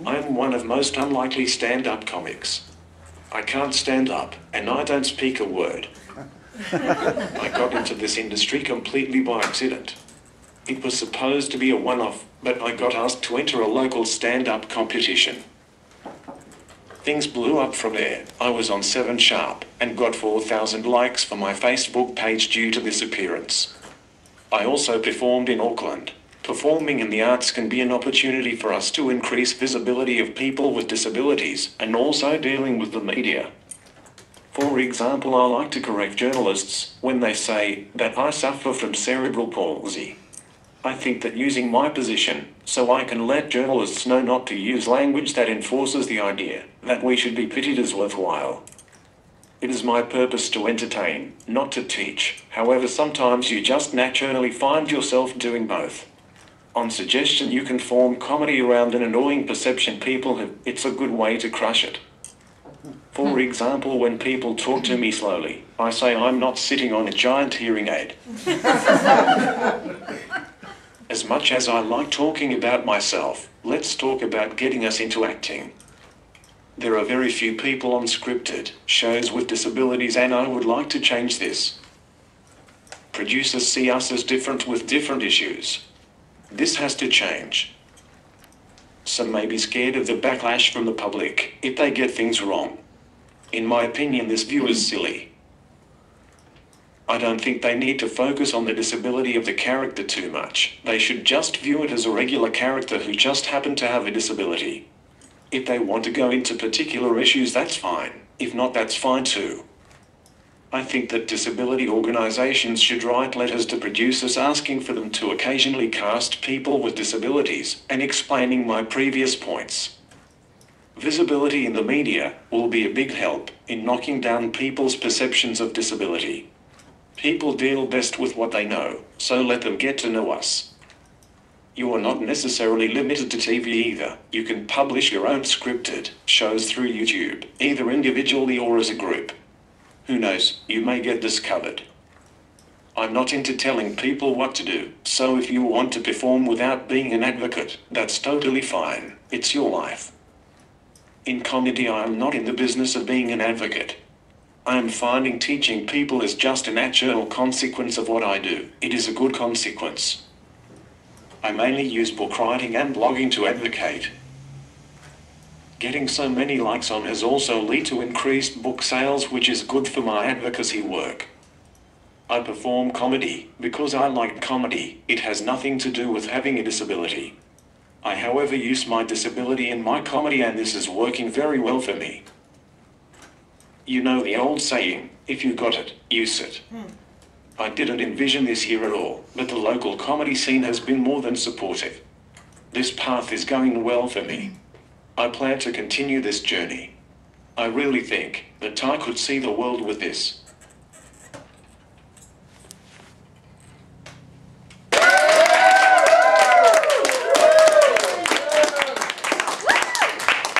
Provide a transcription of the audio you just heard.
I'm one of most unlikely stand-up comics. I can't stand up, and I don't speak a word. I got into this industry completely by accident. It was supposed to be a one-off, but I got asked to enter a local stand-up competition. Things blew up from there. I was on 7 Sharp, and got 4,000 likes for my Facebook page due to this appearance. I also performed in Auckland. Performing in the arts can be an opportunity for us to increase visibility of people with disabilities, and also dealing with the media. For example, I like to correct journalists when they say that I suffer from cerebral palsy. I think that using my position, so I can let journalists know not to use language that enforces the idea that we should be pitied is worthwhile. It is my purpose to entertain, not to teach. However, sometimes you just naturally find yourself doing both. On suggestion, you can form comedy around an annoying perception people have. It's a good way to crush it. For example, when people talk to me slowly, I say I'm not sitting on a giant hearing aid. As much as I like talking about myself, let's talk about getting us into acting. There are very few people on scripted shows with disabilities, and I would like to change this. Producers see us as different with different issues. This has to change. Some may be scared of the backlash from the public if they get things wrong. In my opinion, this view is silly. I don't think they need to focus on the disability of the character too much. They should just view it as a regular character who just happened to have a disability. If they want to go into particular issues, that's fine. If not, that's fine too. I think that disability organizations should write letters to producers asking for them to occasionally cast people with disabilities, and explaining my previous points. Visibility in the media will be a big help in knocking down people's perceptions of disability. People deal best with what they know, so let them get to know us. You are not necessarily limited to TV either. You can publish your own scripted shows through YouTube, either individually or as a group. Who knows, you may get discovered. I'm not into telling people what to do, so if you want to perform without being an advocate, that's totally fine. It's your life. In comedy, I am not in the business of being an advocate. I am finding teaching people is just a natural consequence of what I do. It is a good consequence. I mainly use book writing and blogging to advocate. Getting so many likes on has also led to increased book sales, which is good for my advocacy work. I perform comedy because I like comedy. It has nothing to do with having a disability. I, however, use my disability in my comedy, and this is working very well for me. You know the old saying, if you got it, use it. I didn't envision this here at all, but the local comedy scene has been more than supportive. This path is going well for me. I plan to continue this journey. I really think that I could see the world with this.